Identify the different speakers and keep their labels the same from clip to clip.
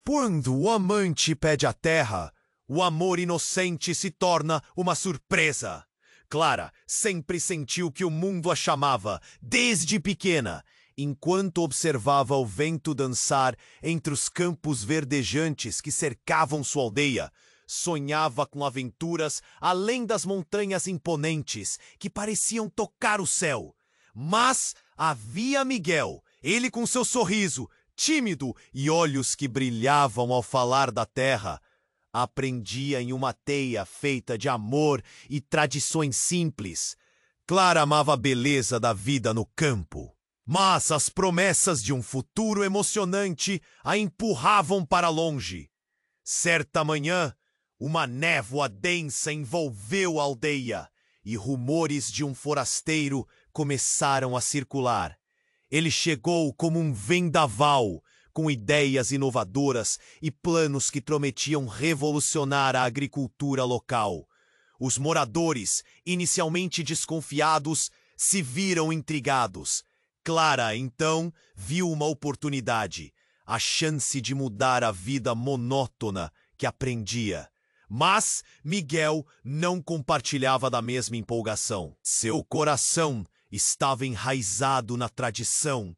Speaker 1: Quando o amante pede a terra, o amor inocente se torna uma surpresa. Clara sempre sentiu que o mundo a chamava, desde pequena, enquanto observava o vento dançar entre os campos verdejantes que cercavam sua aldeia. Sonhava com aventuras além das montanhas imponentes que pareciam tocar o céu. Mas havia Miguel, ele com seu sorriso, tímido e olhos que brilhavam ao falar da terra. Aprendia em uma teia feita de amor e tradições simples. Clara amava a beleza da vida no campo. Mas as promessas de um futuro emocionante a empurravam para longe. Certa manhã, uma névoa densa envolveu a aldeia e rumores de um forasteiro começaram a circular. Ele chegou como um vendaval, com ideias inovadoras e planos que prometiam revolucionar a agricultura local. Os moradores, inicialmente desconfiados, se viram intrigados. Clara, então, viu uma oportunidade, a chance de mudar a vida monótona que aprendia. Mas Miguel não compartilhava da mesma empolgação. Seu coração estava enraizado na tradição.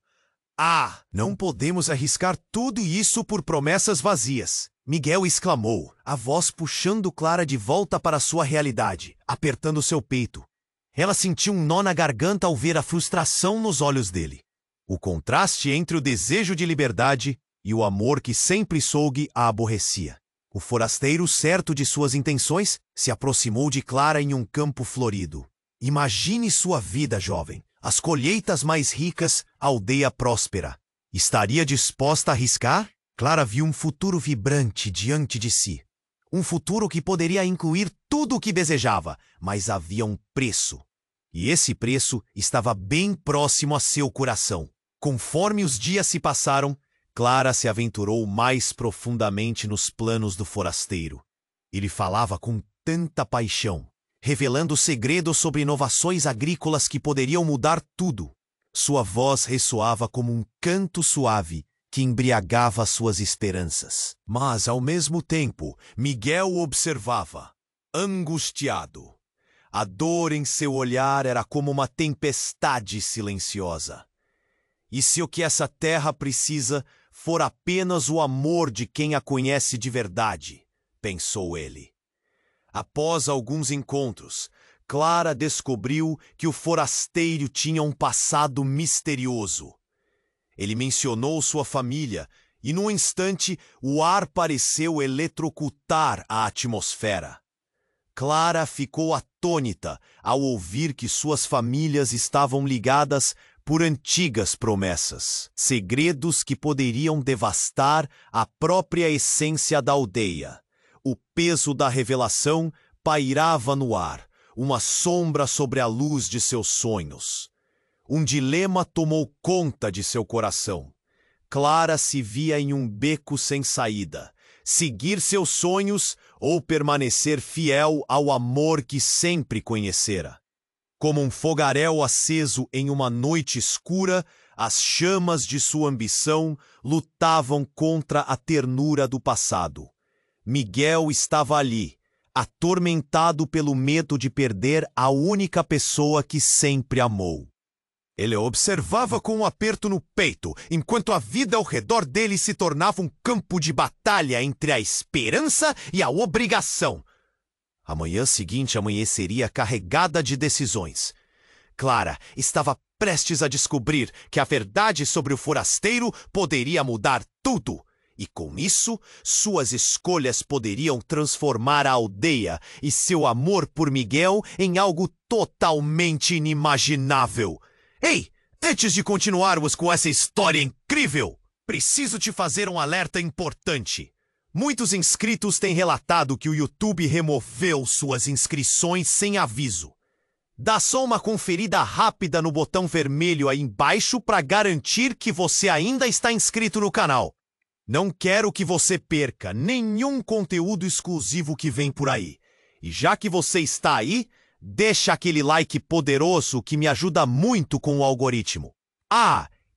Speaker 1: Não podemos arriscar tudo isso por promessas vazias, Miguel exclamou, a voz puxando Clara de volta para sua realidade, apertando seu peito. Ela sentiu um nó na garganta ao ver a frustração nos olhos dele. O contraste entre o desejo de liberdade e o amor que sempre Soug a aborrecia. O forasteiro, certo de suas intenções, se aproximou de Clara em um campo florido. Imagine sua vida, jovem. As colheitas mais ricas, a aldeia próspera. Estaria disposta a arriscar? Clara viu um futuro vibrante diante de si. Um futuro que poderia incluir tudo o que desejava, mas havia um preço. E esse preço estava bem próximo a seu coração. Conforme os dias se passaram, Clara se aventurou mais profundamente nos planos do forasteiro. Ele falava com tanta paixão, revelando segredos sobre inovações agrícolas que poderiam mudar tudo. Sua voz ressoava como um canto suave que embriagava suas esperanças. Mas, ao mesmo tempo, Miguel observava, angustiado. A dor em seu olhar era como uma tempestade silenciosa. E se o que essa terra precisa for apenas o amor de quem a conhece de verdade, pensou ele. Após alguns encontros, Clara descobriu que o forasteiro tinha um passado misterioso. Ele mencionou sua família e, num instante, o ar pareceu eletrocutar a atmosfera. Clara ficou atônita ao ouvir que suas famílias estavam ligadas por antigas promessas, segredos que poderiam devastar a própria essência da aldeia. O peso da revelação pairava no ar, uma sombra sobre a luz de seus sonhos. Um dilema tomou conta de seu coração. Clara se via em um beco sem saída, seguir seus sonhos ou permanecer fiel ao amor que sempre conhecera. Como um fogaréu aceso em uma noite escura, as chamas de sua ambição lutavam contra a ternura do passado. Miguel estava ali, atormentado pelo medo de perder a única pessoa que sempre amou. Ele observava com um aperto no peito, enquanto a vida ao redor dele se tornava um campo de batalha entre a esperança e a obrigação. A manhã seguinte amanheceria carregada de decisões. Clara estava prestes a descobrir que a verdade sobre o forasteiro poderia mudar tudo. E com isso, suas escolhas poderiam transformar a aldeia e seu amor por Miguel em algo totalmente inimaginável. Ei, antes de continuarmos com essa história incrível, preciso te fazer um alerta importante. Muitos inscritos têm relatado que o YouTube removeu suas inscrições sem aviso. Dá só uma conferida rápida no botão vermelho aí embaixo para garantir que você ainda está inscrito no canal. Não quero que você perca nenhum conteúdo exclusivo que vem por aí. E já que você está aí, deixa aquele like poderoso que me ajuda muito com o algoritmo.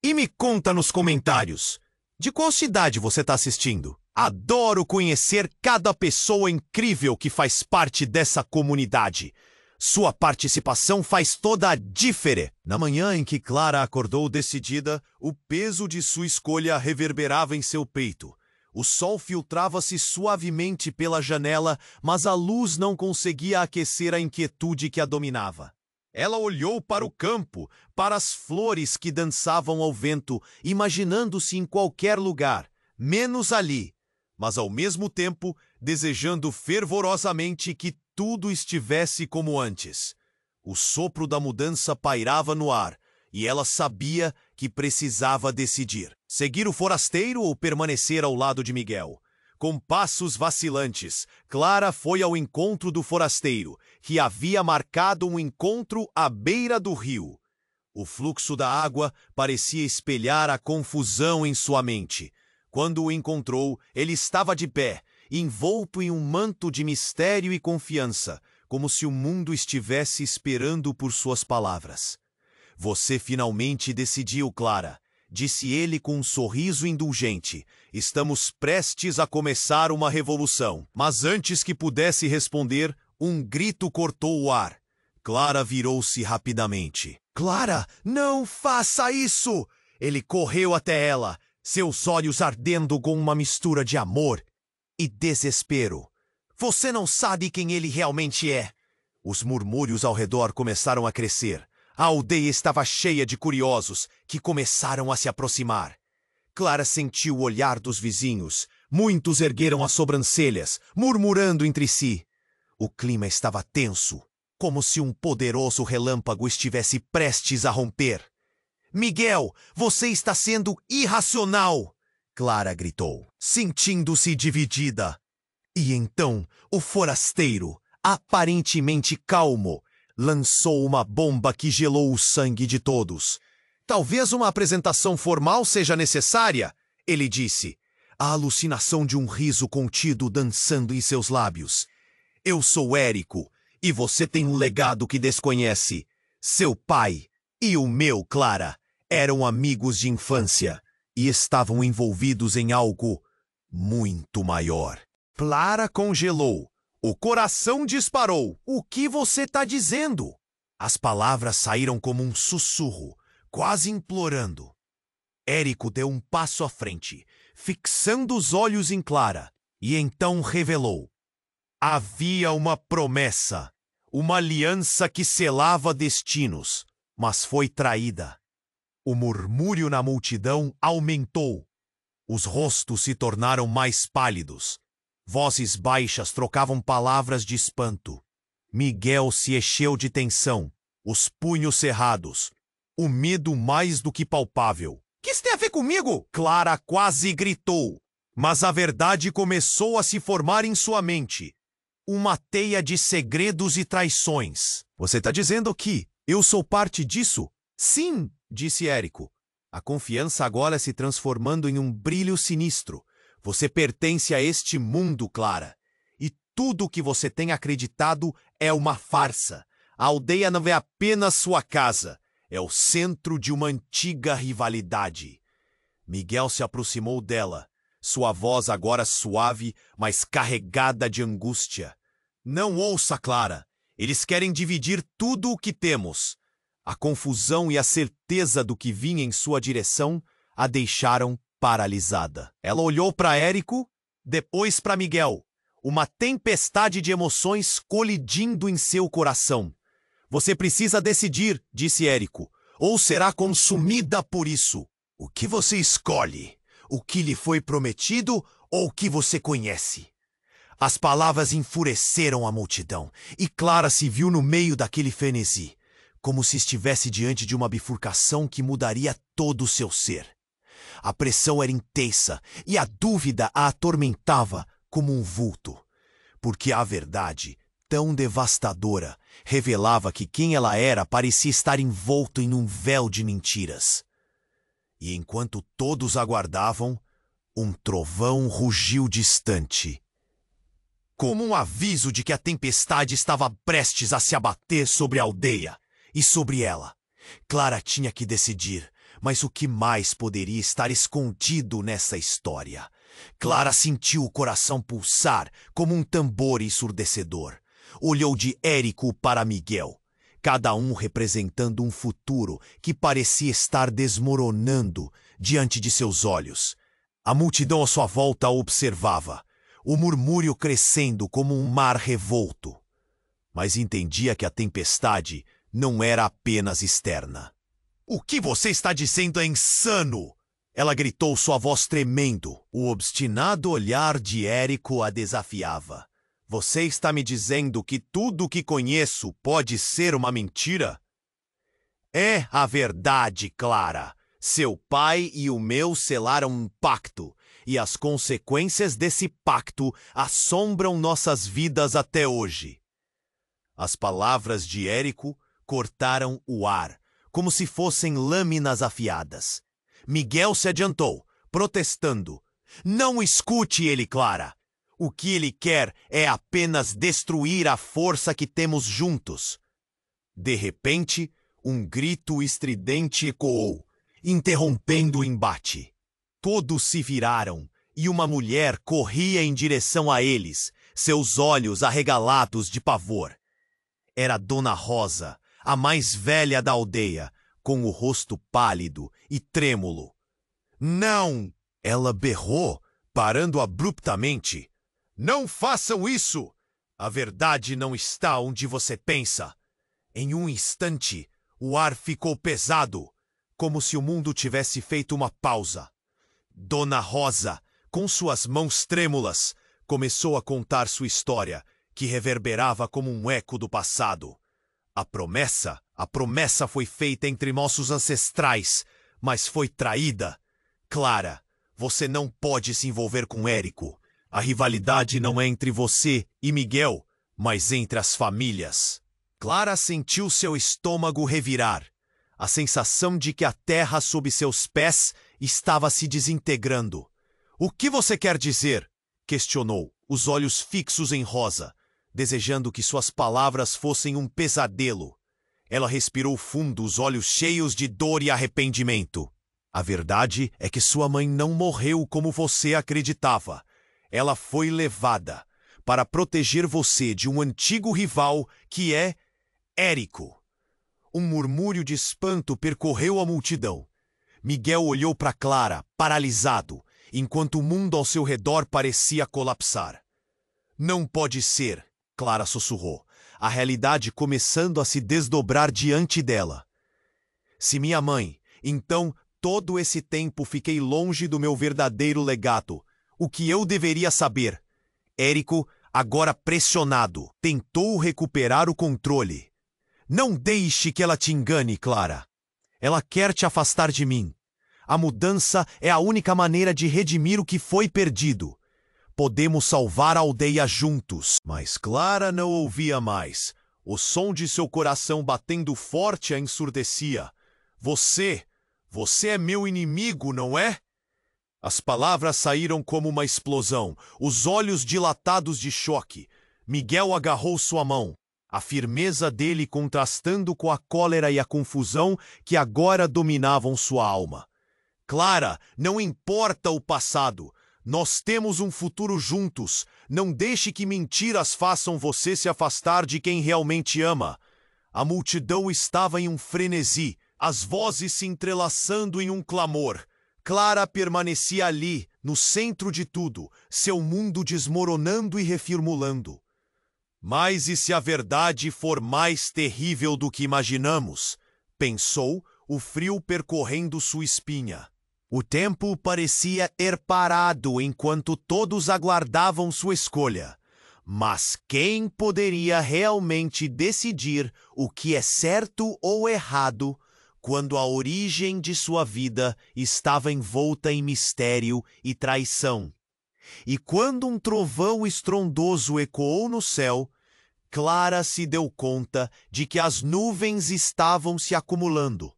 Speaker 1: E me conta nos comentários, de qual cidade você está assistindo? Adoro conhecer cada pessoa incrível que faz parte dessa comunidade. Sua participação faz toda a diferença. Na manhã em que Clara acordou decidida, o peso de sua escolha reverberava em seu peito. O sol filtrava-se suavemente pela janela, mas a luz não conseguia aquecer a inquietude que a dominava. Ela olhou para o campo, para as flores que dançavam ao vento, imaginando-se em qualquer lugar, menos ali, mas ao mesmo tempo desejando fervorosamente que tudo estivesse como antes. O sopro da mudança pairava no ar, e ela sabia que precisava decidir: seguir o forasteiro ou permanecer ao lado de Miguel. Com passos vacilantes, Clara foi ao encontro do forasteiro, que havia marcado um encontro à beira do rio. O fluxo da água parecia espelhar a confusão em sua mente. Quando o encontrou, ele estava de pé, envolto em um manto de mistério e confiança, como se o mundo estivesse esperando por suas palavras. Você finalmente decidiu, Clara, disse ele com um sorriso indulgente. Estamos prestes a começar uma revolução. Mas antes que pudesse responder, um grito cortou o ar. Clara virou-se rapidamente. Clara, não faça isso! Ele correu até ela, seus olhos ardendo com uma mistura de amor e desespero. Você não sabe quem ele realmente é. Os murmúrios ao redor começaram a crescer. A aldeia estava cheia de curiosos que começaram a se aproximar. Clara sentiu o olhar dos vizinhos. Muitos ergueram as sobrancelhas, murmurando entre si. O clima estava tenso, como se um poderoso relâmpago estivesse prestes a romper. Miguel, você está sendo irracional! Clara gritou, sentindo-se dividida. E então, o forasteiro, aparentemente calmo, lançou uma bomba que gelou o sangue de todos. Talvez uma apresentação formal seja necessária, ele disse, a alucinação de um riso contido dançando em seus lábios. Eu sou Érico, e você tem um legado que desconhece. Seu pai e o meu, Clara, eram amigos de infância e estavam envolvidos em algo muito maior. Clara congelou. O coração disparou. O que você está dizendo? As palavras saíram como um sussurro, quase implorando. Érico deu um passo à frente, fixando os olhos em Clara, e então revelou. Havia uma promessa, uma aliança que selava destinos, mas foi traída. O murmúrio na multidão aumentou. Os rostos se tornaram mais pálidos. Vozes baixas trocavam palavras de espanto. Miguel se encheu de tensão, os punhos cerrados, o medo mais do que palpável. Que isso tem a ver comigo? Clara quase gritou, mas a verdade começou a se formar em sua mente. Uma teia de segredos e traições. Você está dizendo que eu sou parte disso? Sim, disse Érico. A confiança agora se transformando em um brilho sinistro. Você pertence a este mundo, Clara. E tudo o que você tem acreditado é uma farsa. A aldeia não é apenas sua casa. É o centro de uma antiga rivalidade. Miguel se aproximou dela. Sua voz agora suave, mas carregada de angústia. Não ouça, Clara. Eles querem dividir tudo o que temos. A confusão e a certeza do que vinha em sua direção a deixaram paralisada. Ela olhou para Érico, depois para Miguel. Uma tempestade de emoções colidindo em seu coração. Você precisa decidir, disse Érico, ou será consumida por isso. O que você escolhe? O que lhe foi prometido ou o que você conhece? As palavras enfureceram a multidão, e Clara se viu no meio daquele frenesi, como se estivesse diante de uma bifurcação que mudaria todo o seu ser. A pressão era intensa e a dúvida a atormentava como um vulto, porque a verdade, tão devastadora, revelava que quem ela era parecia estar envolto em um véu de mentiras. E enquanto todos aguardavam, um trovão rugiu distante, como um aviso de que a tempestade estava prestes a se abater sobre a aldeia e sobre ela. Clara tinha que decidir. Mas o que mais poderia estar escondido nessa história? Clara sentiu o coração pulsar como um tambor ensurdecedor. Olhou de Érico para Miguel, cada um representando um futuro que parecia estar desmoronando diante de seus olhos. A multidão à sua volta a observava, o murmúrio crescendo como um mar revolto. Mas entendia que a tempestade não era apenas externa. "O que você está dizendo é insano!" Ela gritou, sua voz tremendo. O obstinado olhar de Érico a desafiava. "Você está me dizendo que tudo o que conheço pode ser uma mentira?" "É a verdade, Clara. Seu pai e o meu selaram um pacto, e as consequências desse pacto assombram nossas vidas até hoje." As palavras de Érico cortaram o ar, como se fossem lâminas afiadas. Miguel se adiantou, protestando. "Não escute ele, Clara. O que ele quer é apenas destruir a força que temos juntos." De repente, um grito estridente ecoou, interrompendo o embate. Todos se viraram, e uma mulher corria em direção a eles, seus olhos arregalados de pavor. Era Dona Rosa, a mais velha da aldeia, com o rosto pálido e trêmulo. "Não!" ela berrou, parando abruptamente. "Não façam isso! A verdade não está onde você pensa." Em um instante, o ar ficou pesado, como se o mundo tivesse feito uma pausa. Dona Rosa, com suas mãos trêmulas, começou a contar sua história, que reverberava como um eco do passado. A promessa foi feita entre nossos ancestrais, mas foi traída. "Clara, você não pode se envolver com Érico. A rivalidade não é entre você e Miguel, mas entre as famílias." Clara sentiu seu estômago revirar. A sensação de que a terra sob seus pés estava se desintegrando. "O que você quer dizer?" questionou, os olhos fixos em Rosa, desejando que suas palavras fossem um pesadelo. Ela respirou fundo, os olhos cheios de dor e arrependimento. "A verdade é que sua mãe não morreu como você acreditava. Ela foi levada para proteger você de um antigo rival que é Érico." Um murmúrio de espanto percorreu a multidão. Miguel olhou para Clara, paralisado, enquanto o mundo ao seu redor parecia colapsar. "Não pode ser," Clara sussurrou, a realidade começando a se desdobrar diante dela. "Se minha mãe, então todo esse tempo fiquei longe do meu verdadeiro legado. O que eu deveria saber?" Érico, agora pressionado, tentou recuperar o controle. "Não deixe que ela te engane, Clara. Ela quer te afastar de mim. A mudança é a única maneira de redimir o que foi perdido. Podemos salvar a aldeia juntos." Mas Clara não ouvia mais. O som de seu coração batendo forte a ensurdecia. Você é meu inimigo, não é?" As palavras saíram como uma explosão, os olhos dilatados de choque. Miguel agarrou sua mão, a firmeza dele contrastando com a cólera e a confusão que agora dominavam sua alma. "Clara, não importa o passado. Nós temos um futuro juntos. Não deixe que mentiras façam você se afastar de quem realmente ama." A multidão estava em um frenesi, as vozes se entrelaçando em um clamor. Clara permanecia ali, no centro de tudo, seu mundo desmoronando e reformulando. "Mas e se a verdade for mais terrível do que imaginamos?" pensou, o frio percorrendo sua espinha. O tempo parecia ter parado enquanto todos aguardavam sua escolha. Mas quem poderia realmente decidir o que é certo ou errado quando a origem de sua vida estava envolta em mistério e traição? E quando um trovão estrondoso ecoou no céu, Clara se deu conta de que as nuvens estavam se acumulando,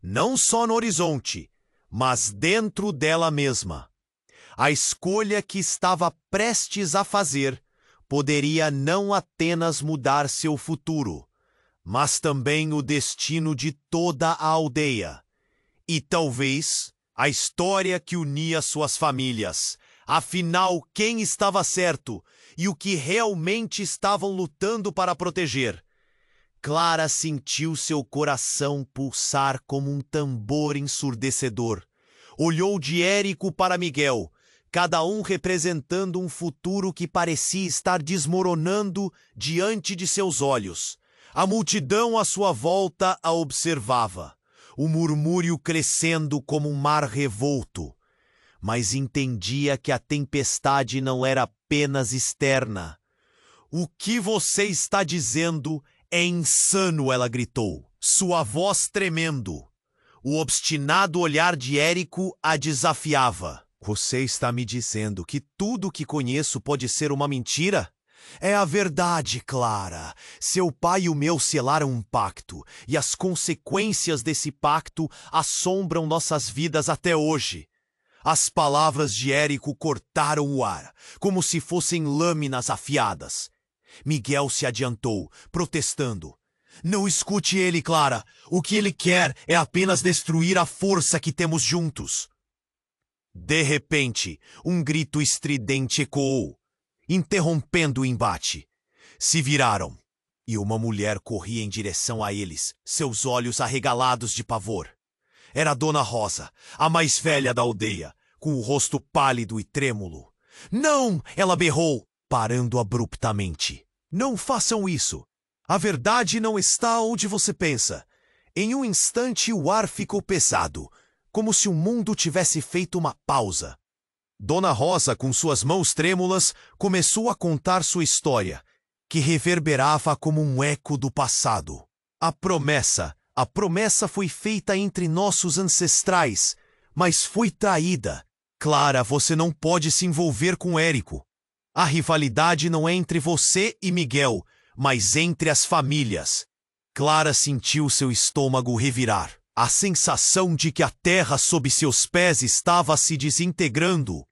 Speaker 1: não só no horizonte, mas dentro dela mesma. A escolha que estava prestes a fazer poderia não apenas mudar seu futuro, mas também o destino de toda a aldeia. E talvez a história que unia suas famílias, Afinal, quem estava certo e o que realmente estavam lutando para proteger? Clara sentiu seu coração pulsar como um tambor ensurdecedor. Olhou de Érico para Miguel, cada um representando um futuro que parecia estar desmoronando diante de seus olhos. A multidão à sua volta a observava, o murmúrio crescendo como um mar revolto. Mas entendia que a tempestade não era apenas externa. "O que você está dizendo é insano", ela gritou, sua voz tremendo. O obstinado olhar de Érico a desafiava. "Você está me dizendo que tudo o que conheço pode ser uma mentira?" "É a verdade, Clara. Seu pai e o meu selaram um pacto, e as consequências desse pacto assombram nossas vidas até hoje." As palavras de Érico cortaram o ar, como se fossem lâminas afiadas. Miguel se adiantou, protestando. "Não escute ele, Clara. O que ele quer é apenas destruir a força que temos juntos." De repente, um grito estridente ecoou, interrompendo o embate. Se viraram, e uma mulher corria em direção a eles, seus olhos arregalados de pavor. Era Dona Rosa, a mais velha da aldeia, com o rosto pálido e trêmulo. "Não!" ela berrou, parando abruptamente. "Não façam isso. A verdade não está onde você pensa." Em um instante o ar ficou pesado, como se o mundo tivesse feito uma pausa. Dona Rosa, com suas mãos trêmulas, começou a contar sua história, que reverberava como um eco do passado. A promessa foi feita entre nossos ancestrais, mas foi traída. "Clara, você não pode se envolver com Érico. A rivalidade não é entre você e Miguel, mas entre as famílias." Clara sentiu seu estômago revirar. A sensação de que a terra sob seus pés estava se desintegrando.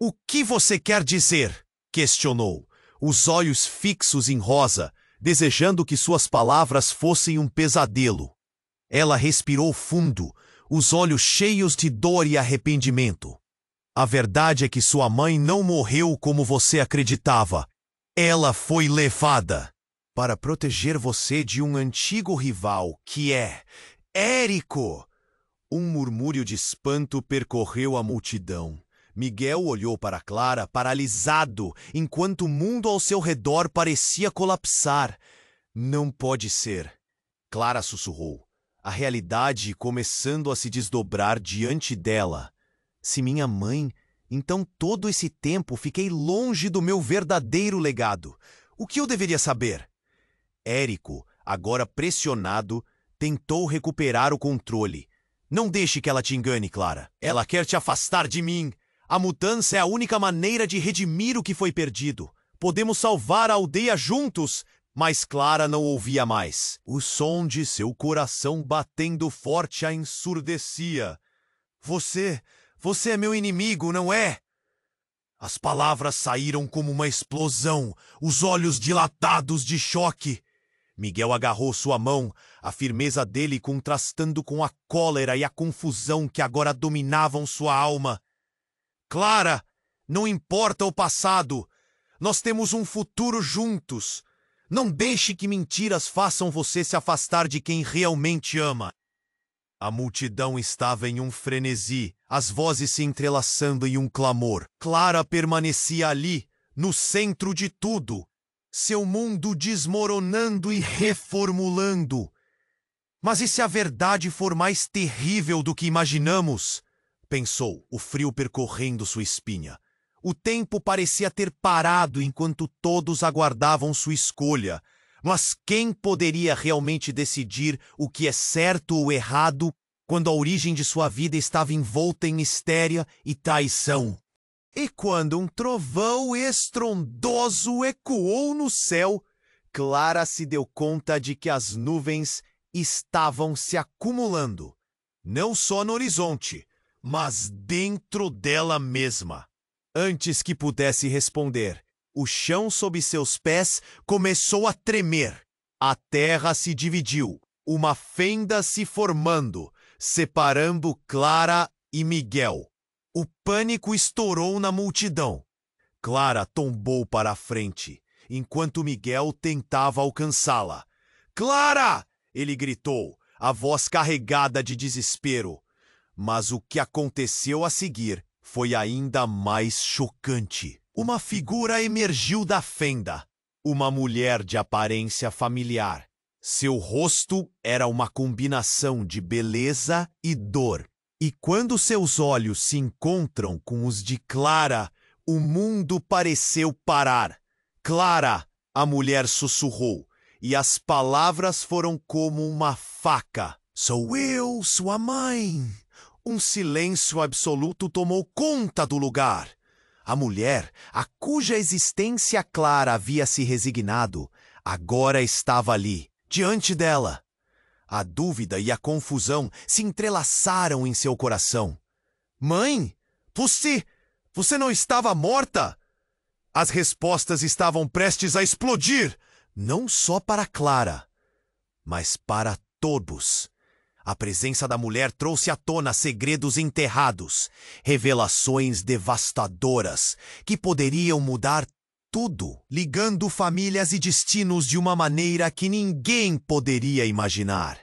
Speaker 1: "O que você quer dizer?" questionou, os olhos fixos em Rosa, desejando que suas palavras fossem um pesadelo. Ela respirou fundo, os olhos cheios de dor e arrependimento. "A verdade é que sua mãe não morreu como você acreditava. Ela foi levada para proteger você de um antigo rival, que é Érico." Um murmúrio de espanto percorreu a multidão. Miguel olhou para Clara, paralisado, enquanto o mundo ao seu redor parecia colapsar. "Não pode ser." Clara sussurrou, a realidade começando a se desdobrar diante dela. "Se minha mãe, então todo esse tempo fiquei longe do meu verdadeiro legado. O que eu deveria saber?" Érico, agora pressionado, tentou recuperar o controle. "Não deixe que ela te engane, Clara. Ela quer te afastar de mim. A mudança é a única maneira de redimir o que foi perdido. Podemos salvar a aldeia juntos." Mas Clara não ouvia mais. O som de seu coração batendo forte a ensurdecia. Você é meu inimigo, não é?" As palavras saíram como uma explosão, os olhos dilatados de choque. Miguel agarrou sua mão, a firmeza dele contrastando com a cólera e a confusão que agora dominavam sua alma. "Clara, não importa o passado. Nós temos um futuro juntos. Não deixe que mentiras façam você se afastar de quem realmente ama." A multidão estava em um frenesi, as vozes se entrelaçando em um clamor. Clara permanecia ali, no centro de tudo, seu mundo desmoronando e reformulando. "Mas e se a verdade for mais terrível do que imaginamos?" pensou, o frio percorrendo sua espinha. O tempo parecia ter parado enquanto todos aguardavam sua escolha. Mas quem poderia realmente decidir o que é certo ou errado quando a origem de sua vida estava envolta em mistério e traição? E quando um trovão estrondoso ecoou no céu, Clara se deu conta de que as nuvens estavam se acumulando, não só no horizonte, mas dentro dela mesma. Antes que pudesse responder, o chão sob seus pés começou a tremer. A terra se dividiu, uma fenda se formando, separando Clara e Miguel. O pânico estourou na multidão. Clara tombou para a frente, enquanto Miguel tentava alcançá-la. Clara! Ele gritou, a voz carregada de desespero. Mas o que aconteceu a seguir foi ainda mais chocante. Uma figura emergiu da fenda. Uma mulher de aparência familiar. Seu rosto era uma combinação de beleza e dor. E quando seus olhos se encontram com os de Clara, o mundo pareceu parar. Clara, a mulher sussurrou, e as palavras foram como uma faca. Sou eu, sua mãe. Um silêncio absoluto tomou conta do lugar. A mulher, a cuja existência Clara havia se resignado, agora estava ali, diante dela. A dúvida e a confusão se entrelaçaram em seu coração. Mãe, você não estava morta? As respostas estavam prestes a explodir, não só para Clara, mas para todos. A presença da mulher trouxe à tona segredos enterrados, revelações devastadoras que poderiam mudar tudo, ligando famílias e destinos de uma maneira que ninguém poderia imaginar.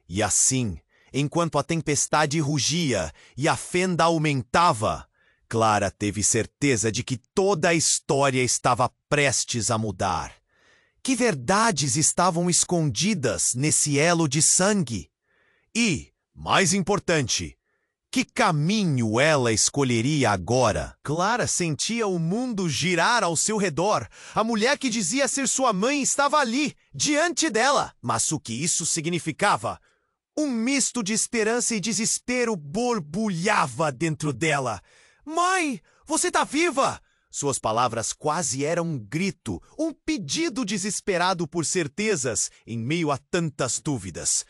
Speaker 1: E assim, enquanto a tempestade rugia e a fenda aumentava, Clara teve certeza de que toda a história estava prestes a mudar. Que verdades estavam escondidas nesse elo de sangue? E, mais importante, que caminho ela escolheria agora? Clara sentia o mundo girar ao seu redor. A mulher que dizia ser sua mãe estava ali, diante dela. Mas o que isso significava? Um misto de esperança e desespero borbulhava dentro dela. Mãe, você tá viva! Suas palavras quase eram um grito, um pedido desesperado por certezas em meio a tantas dúvidas.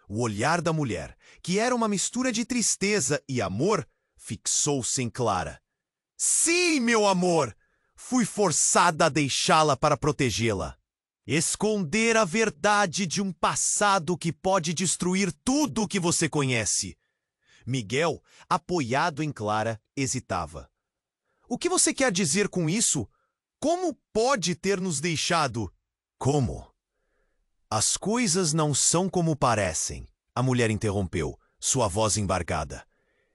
Speaker 1: O olhar da mulher, que era uma mistura de tristeza e amor, fixou-se em Clara. Sim, meu amor! Fui forçada a deixá-la para protegê-la. Esconder a verdade de um passado que pode destruir tudo o que você conhece. Miguel, apoiado em Clara, hesitava. O que você quer dizer com isso? Como pode ter nos deixado? Como? As coisas não são como parecem, a mulher interrompeu, sua voz embargada.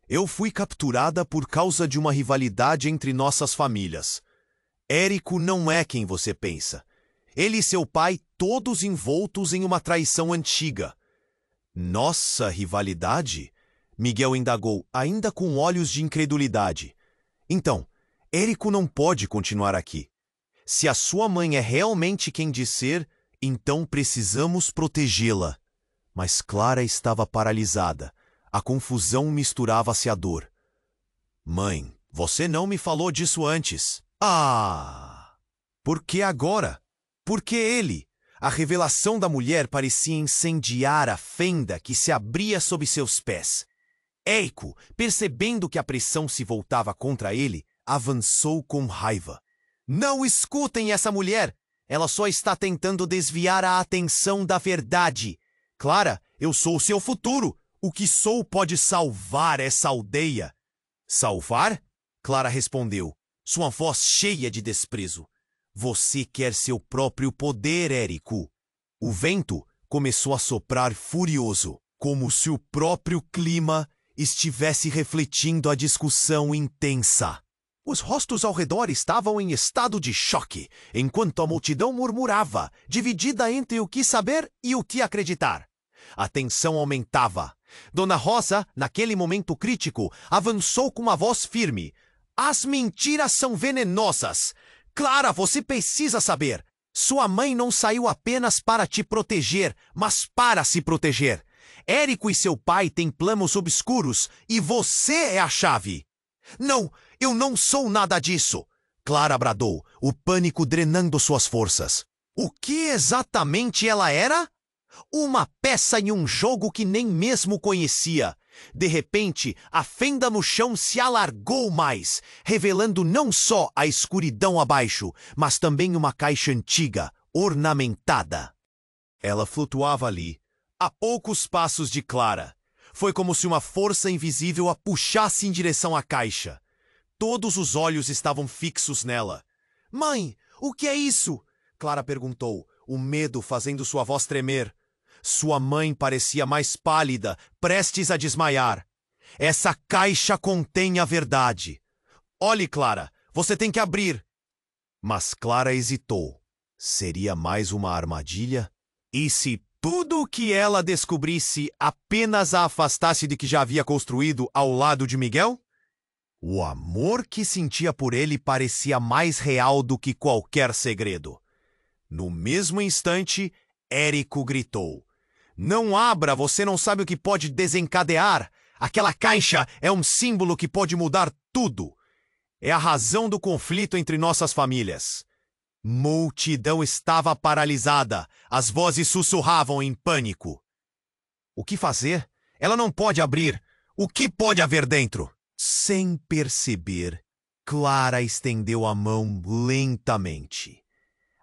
Speaker 1: Eu fui capturada por causa de uma rivalidade entre nossas famílias. Érico não é quem você pensa. Ele e seu pai todos envoltos em uma traição antiga. Nossa rivalidade? Miguel indagou, ainda com olhos de incredulidade. Então, Érico não pode continuar aqui. Se a sua mãe é realmente quem diz ser, então precisamos protegê-la. Mas Clara estava paralisada. A confusão misturava-se à dor. Mãe, você não me falou disso antes. Ah! Por que agora? Porque ele, a revelação da mulher parecia incendiar a fenda que se abria sob seus pés. Érico, percebendo que a pressão se voltava contra ele, avançou com raiva. Não escutem essa mulher! Ela só está tentando desviar a atenção da verdade. Clara, eu sou o seu futuro. O que sou pode salvar essa aldeia. Salvar? Clara respondeu, sua voz cheia de desprezo. Você quer seu próprio poder, Érico. O vento começou a soprar furioso, como se o próprio clima estivesse refletindo a discussão intensa. Os rostos ao redor estavam em estado de choque, enquanto a multidão murmurava, dividida entre o que saber e o que acreditar. A tensão aumentava. Dona Rosa, naquele momento crítico, avançou com uma voz firme. As mentiras são venenosas. Clara, você precisa saber. Sua mãe não saiu apenas para te proteger, mas para se proteger. Érico e seu pai têm planos obscuros e você é a chave. Não, eu não sou nada disso. Clara bradou, o pânico drenando suas forças. O que exatamente ela era? Uma peça em um jogo que nem mesmo conhecia. De repente, a fenda no chão se alargou mais, revelando não só a escuridão abaixo, mas também uma caixa antiga, ornamentada. Ela flutuava ali, a poucos passos de Clara. Foi como se uma força invisível a puxasse em direção à caixa. Todos os olhos estavam fixos nela. Mãe, o que é isso? Clara perguntou, o medo fazendo sua voz tremer. Sua mãe parecia mais pálida, prestes a desmaiar. Essa caixa contém a verdade. Olhe, Clara, você tem que abrir. Mas Clara hesitou. Seria mais uma armadilha? E se tudo o que ela descobrisse apenas a afastasse de que já havia construído ao lado de Miguel? O amor que sentia por ele parecia mais real do que qualquer segredo. No mesmo instante, Érico gritou. Não abra, você não sabe o que pode desencadear. Aquela caixa é um símbolo que pode mudar tudo. É a razão do conflito entre nossas famílias. Multidão estava paralisada. As vozes sussurravam em pânico. O que fazer? Ela não pode abrir. O que pode haver dentro? Sem perceber, Clara estendeu a mão lentamente.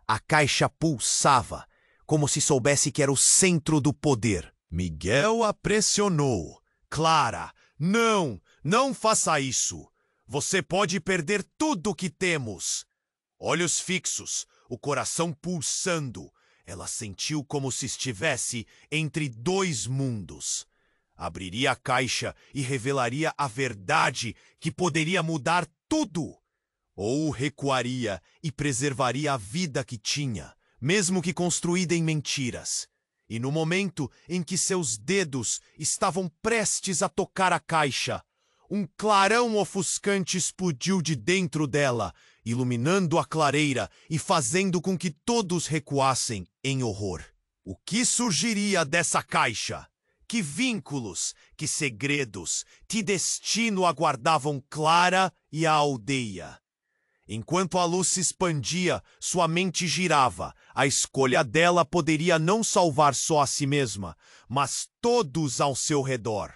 Speaker 1: A caixa pulsava, como se soubesse que era o centro do poder. Miguel a pressionou. Clara, não faça isso. Você pode perder tudo o que temos. Olhos fixos, o coração pulsando. Ela sentiu como se estivesse entre dois mundos. Abriria a caixa e revelaria a verdade que poderia mudar tudo. Ou recuaria e preservaria a vida que tinha, mesmo que construída em mentiras. E no momento em que seus dedos estavam prestes a tocar a caixa, um clarão ofuscante explodiu de dentro dela, iluminando a clareira e fazendo com que todos recuassem em horror. O que surgiria dessa caixa? Que vínculos, que segredos, que destino aguardavam Clara e a aldeia? Enquanto a luz se expandia, sua mente girava. A escolha dela poderia não salvar só a si mesma, mas todos ao seu redor.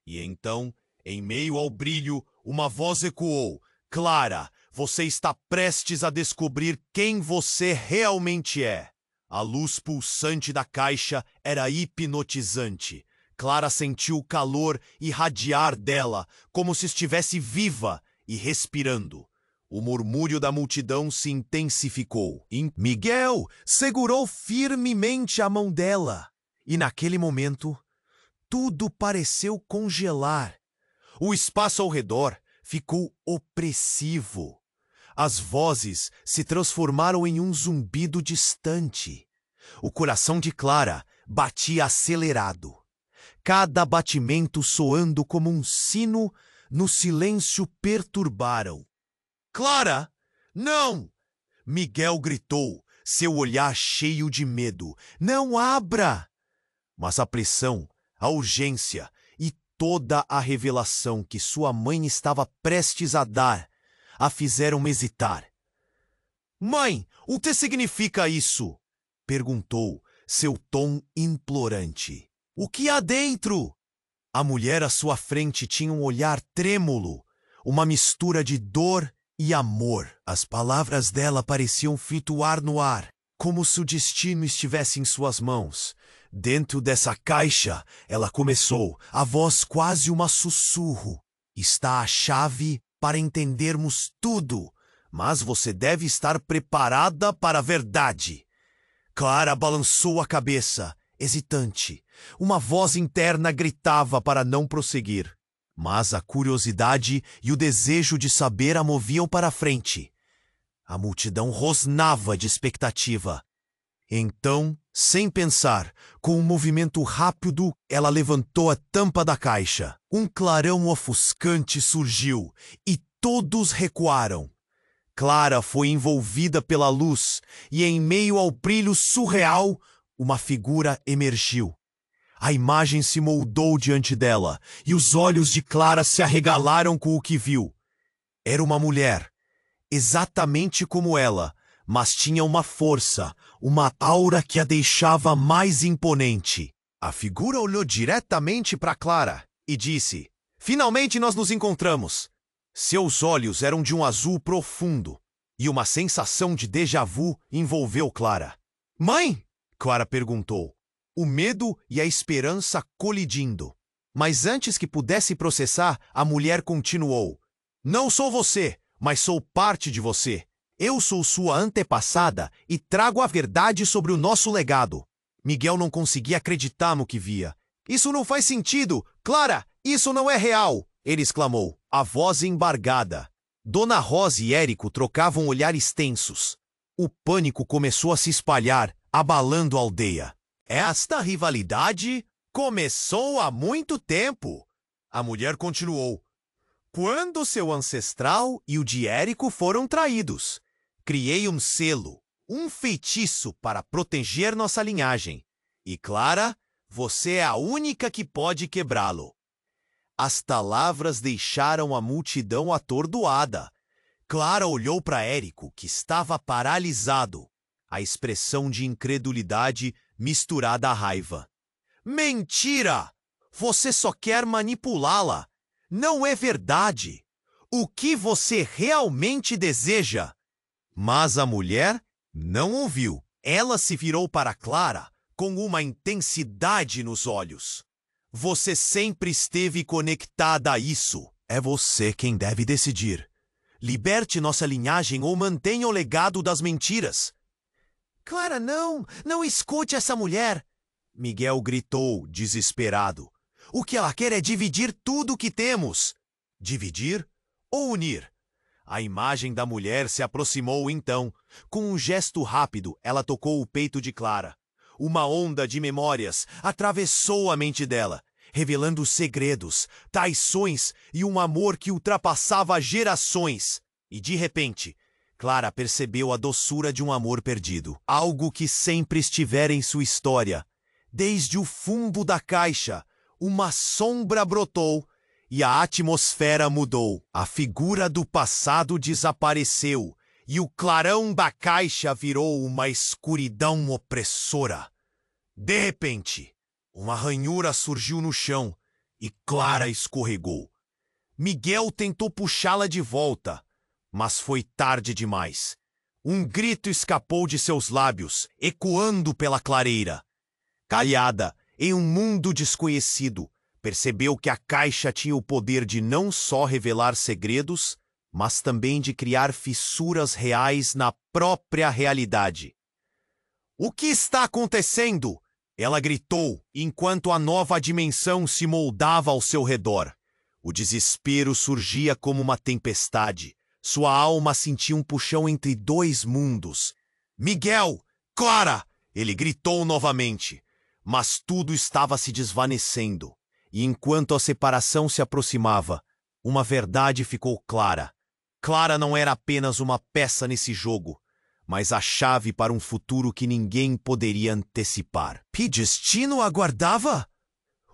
Speaker 1: E então, em meio ao brilho, uma voz ecoou. Clara, você está prestes a descobrir quem você realmente é. A luz pulsante da caixa era hipnotizante. Clara sentiu o calor irradiar dela, como se estivesse viva e respirando. O murmúrio da multidão se intensificou. Miguel segurou firmemente a mão dela. E naquele momento, tudo pareceu congelar. O espaço ao redor ficou opressivo. As vozes se transformaram em um zumbido distante. O coração de Clara batia acelerado. Cada batimento soando como um sino no silêncio perturbaram. Clara, não! Miguel gritou, seu olhar cheio de medo. Não abra! Mas a pressão, a urgência e toda a revelação que sua mãe estava prestes a dar a fizeram hesitar. Mãe, o que significa isso? Perguntou, seu tom implorante. O que há dentro? A mulher à sua frente tinha um olhar trêmulo, uma mistura de dor e amor. As palavras dela pareciam flutuar no ar, como se o destino estivesse em suas mãos. Dentro dessa caixa, ela começou, a voz quase uma sussurro. Está a chave para entendermos tudo, mas você deve estar preparada para a verdade. Clara balançou a cabeça, hesitante. Uma voz interna gritava para não prosseguir. Mas a curiosidade e o desejo de saber a moviam para a frente. A multidão rosnava de expectativa. Então, sem pensar, com um movimento rápido, ela levantou a tampa da caixa. Um clarão ofuscante surgiu e todos recuaram. Clara foi envolvida pela luz e, em meio ao brilho surreal, uma figura emergiu. A imagem se moldou diante dela, e os olhos de Clara se arregalaram com o que viu. Era uma mulher, exatamente como ela, mas tinha uma força, uma aura que a deixava mais imponente. A figura olhou diretamente para Clara e disse, finalmente nós nos encontramos. Seus olhos eram de um azul profundo, e uma sensação de déjà vu envolveu Clara. Mãe? Clara perguntou. O medo e a esperança colidindo. Mas antes que pudesse processar, a mulher continuou. Não sou você, mas sou parte de você. Eu sou sua antepassada e trago a verdade sobre o nosso legado. Miguel não conseguia acreditar no que via. Isso não faz sentido! Clara, isso não é real! Ele exclamou, a voz embargada. Dona Rosa e Érico trocavam olhares tensos. O pânico começou a se espalhar, abalando a aldeia. Esta rivalidade começou há muito tempo. A mulher continuou. Quando seu ancestral e o de Érico foram traídos, criei um selo, um feitiço para proteger nossa linhagem. E Clara, você é a única que pode quebrá-lo. As palavras deixaram a multidão atordoada. Clara olhou para Érico, que estava paralisado, a expressão de incredulidade misturada à raiva. Mentira! Você só quer manipulá-la. Não é verdade. O que você realmente deseja? Mas a mulher não ouviu. Ela se virou para Clara com uma intensidade nos olhos. Você sempre esteve conectada a isso. É você quem deve decidir. Liberte nossa linhagem ou mantenha o legado das mentiras. Clara, não escute essa mulher. Miguel gritou, desesperado. O que ela quer é dividir tudo o que temos. Dividir ou unir? A imagem da mulher se aproximou então. Com um gesto rápido, ela tocou o peito de Clara. Uma onda de memórias atravessou a mente dela, revelando segredos, traições e um amor que ultrapassava gerações. E de repente, Clara percebeu a doçura de um amor perdido. Algo que sempre estivera em sua história. Desde o fundo da caixa, uma sombra brotou e a atmosfera mudou. A figura do passado desapareceu e o clarão da caixa virou uma escuridão opressora. De repente, uma ranhura surgiu no chão e Clara escorregou. Miguel tentou puxá-la de volta, mas foi tarde demais. Um grito escapou de seus lábios, ecoando pela clareira. Calhada, em um mundo desconhecido, percebeu que a caixa tinha o poder de não só revelar segredos, mas também de criar fissuras reais na própria realidade. O que está acontecendo? Ela gritou, enquanto a nova dimensão se moldava ao seu redor. O desespero surgia como uma tempestade. Sua alma sentia um puxão entre dois mundos. Miguel! Clara! Ele gritou novamente. Mas tudo estava se desvanecendo. E enquanto a separação se aproximava, uma verdade ficou clara. Clara não era apenas uma peça nesse jogo, mas a chave para um futuro que ninguém poderia antecipar. Que destino aguardava?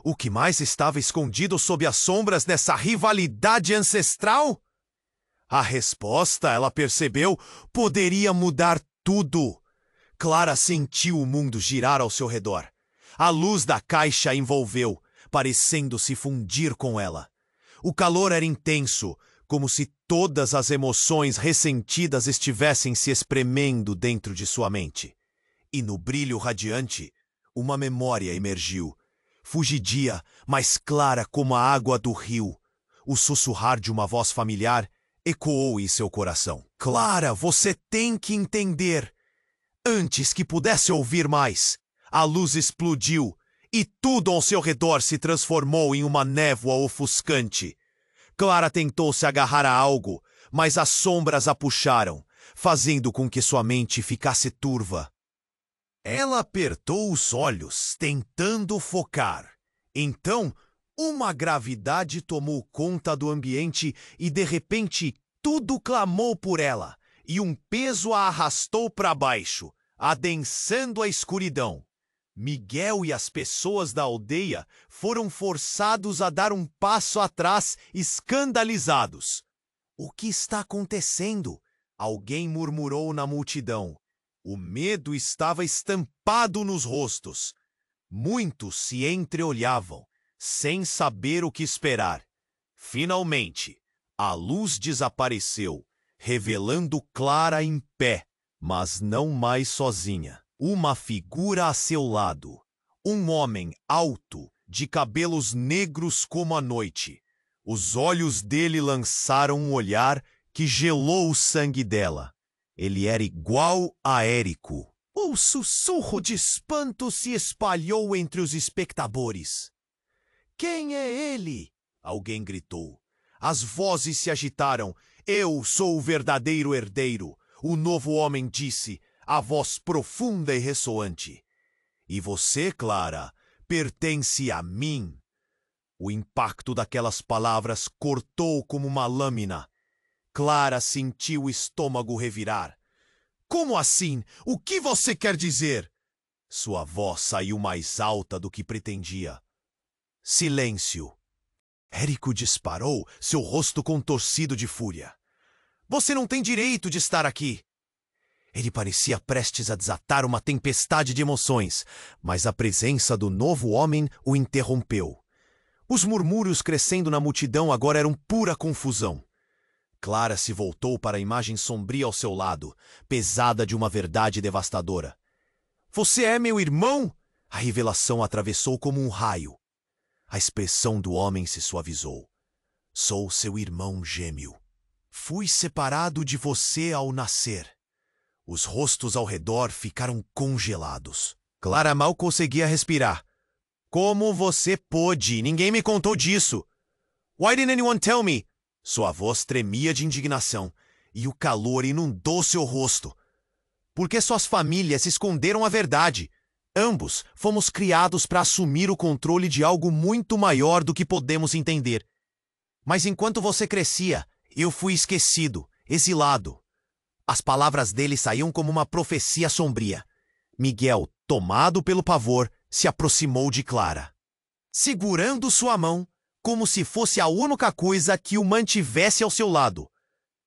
Speaker 1: O que mais estava escondido sob as sombras dessa rivalidade ancestral? A resposta, ela percebeu, poderia mudar tudo. Clara sentiu o mundo girar ao seu redor. A luz da caixa a envolveu, parecendo se fundir com ela. O calor era intenso, como se todas as emoções ressentidas estivessem se espremendo dentro de sua mente. E no brilho radiante, uma memória emergiu. Fugidia, mas clara como a água do rio. O sussurrar de uma voz familiar ecoou em seu coração. Clara, você tem que entender. Antes que pudesse ouvir mais, a luz explodiu e tudo ao seu redor se transformou em uma névoa ofuscante. Clara tentou se agarrar a algo, mas as sombras a puxaram, fazendo com que sua mente ficasse turva. Ela apertou os olhos, tentando focar. Então, uma gravidade tomou conta do ambiente e, de repente, tudo clamou por ela, e um peso a arrastou para baixo, adensando a escuridão. Miguel e as pessoas da aldeia foram forçados a dar um passo atrás, escandalizados. O que está acontecendo? Alguém murmurou na multidão. O medo estava estampado nos rostos. Muitos se entreolhavam, sem saber o que esperar. Finalmente, a luz desapareceu, revelando Clara em pé, mas não mais sozinha. Uma figura a seu lado. Um homem alto, de cabelos negros como a noite. Os olhos dele lançaram um olhar que gelou o sangue dela. Ele era igual a Érico. O sussurro de espanto se espalhou entre os espectadores. Quem é ele? Alguém gritou. As vozes se agitaram. Eu sou o verdadeiro herdeiro, o novo homem disse, a voz profunda e ressoante. E você, Clara, pertence a mim. O impacto daquelas palavras cortou como uma lâmina. Clara sentiu o estômago revirar. Como assim? O que você quer dizer? Sua voz saiu mais alta do que pretendia. Silêncio. Érico disparou, seu rosto contorcido de fúria. Você não tem direito de estar aqui. Ele parecia prestes a desatar uma tempestade de emoções, mas a presença do novo homem o interrompeu. Os murmúrios crescendo na multidão agora eram pura confusão. Clara se voltou para a imagem sombria ao seu lado, pesada de uma verdade devastadora. Você é meu irmão? A revelação atravessou como um raio. A expressão do homem se suavizou. Sou seu irmão gêmeo. Fui separado de você ao nascer. Os rostos ao redor ficaram congelados. Clara mal conseguia respirar. Como você pôde? Ninguém me contou disso. Why didn't anyone tell me? Sua voz tremia de indignação, e o calor inundou seu rosto. Porque suas famílias esconderam a verdade. Ambos fomos criados para assumir o controle de algo muito maior do que podemos entender. Mas enquanto você crescia, eu fui esquecido, exilado. As palavras dele saíam como uma profecia sombria. Miguel, tomado pelo pavor, se aproximou de Clara, segurando sua mão, como se fosse a única coisa que o mantivesse ao seu lado.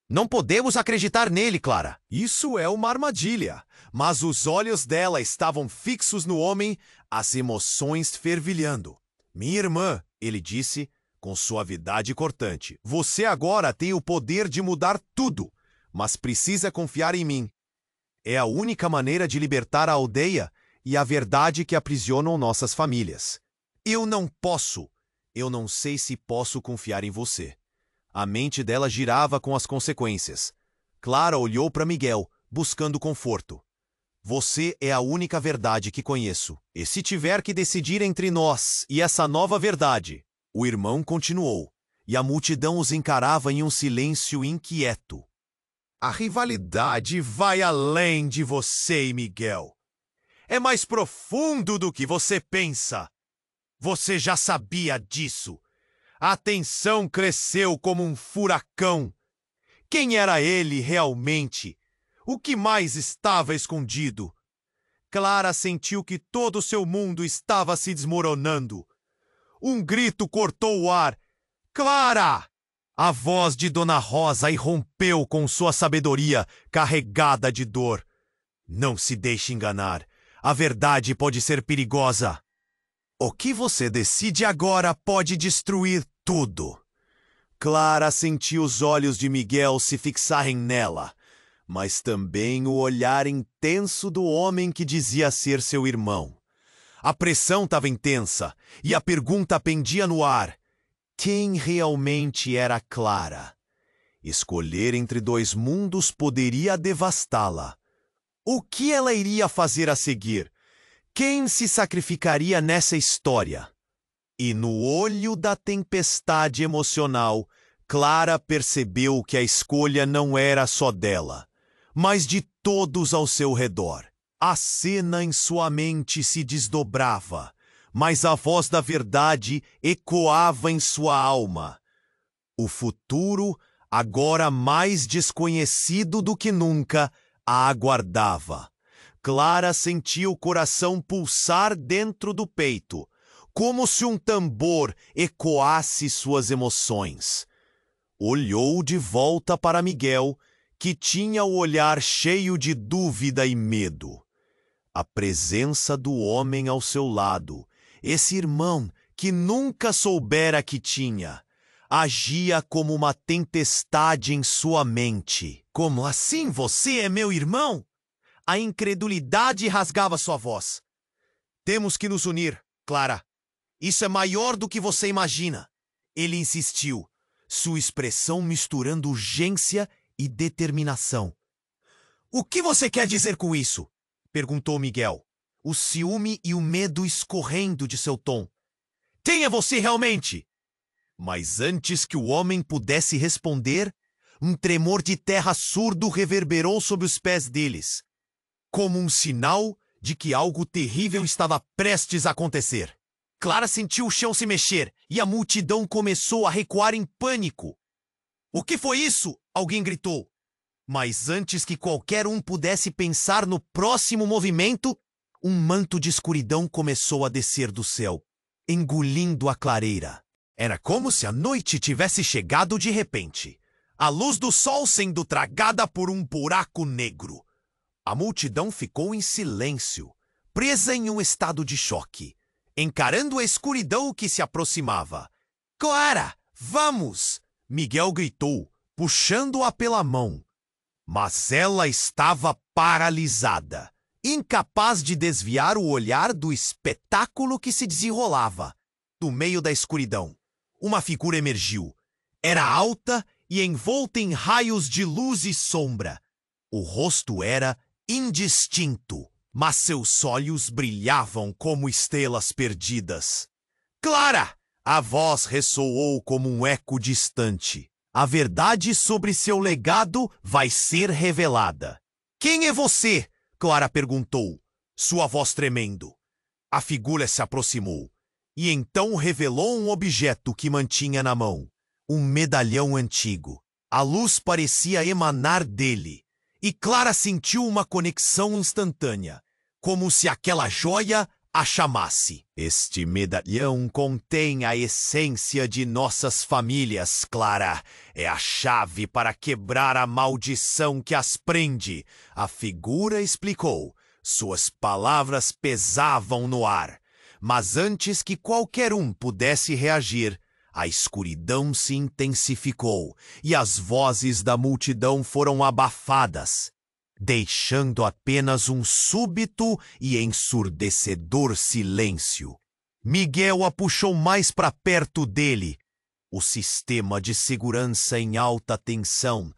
Speaker 1: Não podemos acreditar nele, Clara. Isso é uma armadilha. Mas os olhos dela estavam fixos no homem, as emoções fervilhando. Minha irmã, ele disse, com suavidade cortante, você agora tem o poder de mudar tudo, mas precisa confiar em mim. É a única maneira de libertar a aldeia e a verdade que aprisionam nossas famílias. Eu não posso. Eu não sei se posso confiar em você. A mente dela girava com as consequências. Clara olhou para Miguel, buscando conforto. Você é a única verdade que conheço. E se tiver que decidir entre nós e essa nova verdade? O irmão continuou, e a multidão os encarava em um silêncio inquieto. A rivalidade vai além de você e Miguel. É mais profundo do que você pensa. Você já sabia disso. A tensão cresceu como um furacão. Quem era ele realmente? O que mais estava escondido? Clara sentiu que todo o seu mundo estava se desmoronando. Um grito cortou o ar. Clara! A voz de Dona Rosa irrompeu com sua sabedoria carregada de dor. Não se deixe enganar. A verdade pode ser perigosa. O que você decide agora pode destruir tudo. Clara sentiu os olhos de Miguel se fixarem nela, mas também o olhar intenso do homem que dizia ser seu irmão. A pressão estava intensa e a pergunta pendia no ar. Quem realmente era Clara? Escolher entre dois mundos poderia devastá-la. O que ela iria fazer a seguir? Quem se sacrificaria nessa história? E no olho da tempestade emocional, Clara percebeu que a escolha não era só dela, mas de todos ao seu redor. A cena em sua mente se desdobrava, mas a voz da verdade ecoava em sua alma. O futuro, agora mais desconhecido do que nunca, a aguardava. Clara sentiu o coração pulsar dentro do peito, como se um tambor ecoasse suas emoções. Olhou de volta para Miguel, que tinha o olhar cheio de dúvida e medo. A presença do homem ao seu lado, esse irmão que nunca soubera que tinha, agia como uma tempestade em sua mente. Como assim você é meu irmão? A incredulidade rasgava sua voz. Temos que nos unir, Clara. Isso é maior do que você imagina. Ele insistiu, sua expressão misturando urgência e determinação. O que você quer dizer com isso? Perguntou Miguel, o ciúme e o medo escorrendo de seu tom. Quem é você realmente? Mas antes que o homem pudesse responder, um tremor de terra surdo reverberou sob os pés deles, como um sinal de que algo terrível estava prestes a acontecer. Clara sentiu o chão se mexer e a multidão começou a recuar em pânico. O que foi isso? Alguém gritou. Mas antes que qualquer um pudesse pensar no próximo movimento, um manto de escuridão começou a descer do céu, engolindo a clareira. Era como se a noite tivesse chegado de repente, a luz do sol sendo tragada por um buraco negro. A multidão ficou em silêncio, presa em um estado de choque, encarando a escuridão que se aproximava. Clara, vamos! Miguel gritou, puxando-a pela mão. Mas ela estava paralisada, incapaz de desviar o olhar do espetáculo que se desenrolava. Do meio da escuridão, uma figura emergiu. Era alta e envolta em raios de luz e sombra. O rosto era indistinto, mas seus olhos brilhavam como estrelas perdidas. Clara! A voz ressoou como um eco distante. A verdade sobre seu legado vai ser revelada. Quem é você? Clara perguntou, sua voz tremendo. A figura se aproximou e então revelou um objeto que mantinha na mão. Um medalhão antigo. A luz parecia emanar dele, e Clara sentiu uma conexão instantânea, como se aquela joia a chamasse. Este medalhão contém a essência de nossas famílias, Clara. É a chave para quebrar a maldição que as prende. A figura explicou. Suas palavras pesavam no ar. Mas antes que qualquer um pudesse reagir, a escuridão se intensificou e as vozes da multidão foram abafadas, deixando apenas um súbito e ensurdecedor silêncio. Miguel a puxou mais para perto dele. O sistema de segurança em alta tensão.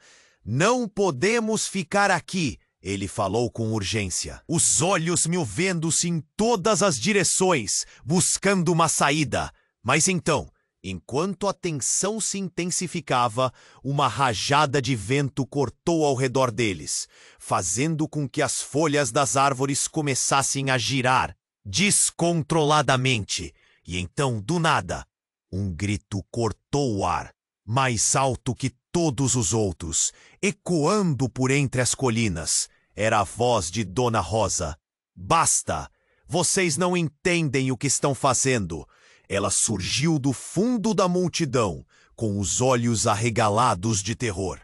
Speaker 1: Não podemos ficar aqui, ele falou com urgência, os olhos movendo-se em todas as direções, buscando uma saída. Mas então, enquanto a tensão se intensificava, uma rajada de vento cortou ao redor deles, fazendo com que as folhas das árvores começassem a girar descontroladamente. E então, do nada, um grito cortou o ar, mais alto que todos os outros, ecoando por entre as colinas. Era a voz de Dona Rosa. Basta! Vocês não entendem o que estão fazendo. Ela surgiu do fundo da multidão, com os olhos arregalados de terror.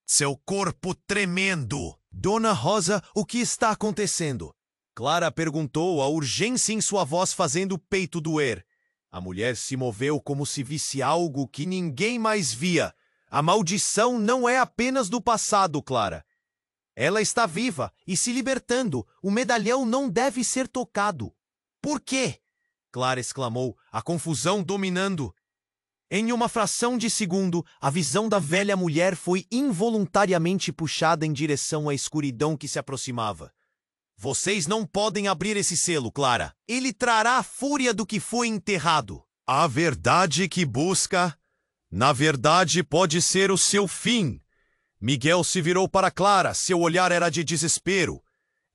Speaker 1: Seu corpo tremendo. Dona Rosa, o que está acontecendo? Clara perguntou, a urgência em sua voz fazendo o peito doer. A mulher se moveu como se visse algo que ninguém mais via. A maldição não é apenas do passado, Clara. Ela está viva e se libertando. O medalhão não deve ser tocado. Por quê? Clara exclamou, a confusão dominando. Em uma fração de segundo, a visão da velha mulher foi involuntariamente puxada em direção à escuridão que se aproximava. Vocês não podem abrir esse selo, Clara. Ele trará a fúria do que foi enterrado. A verdade que busca, na verdade, pode ser o seu fim. Miguel se virou para Clara, seu olhar era de desespero.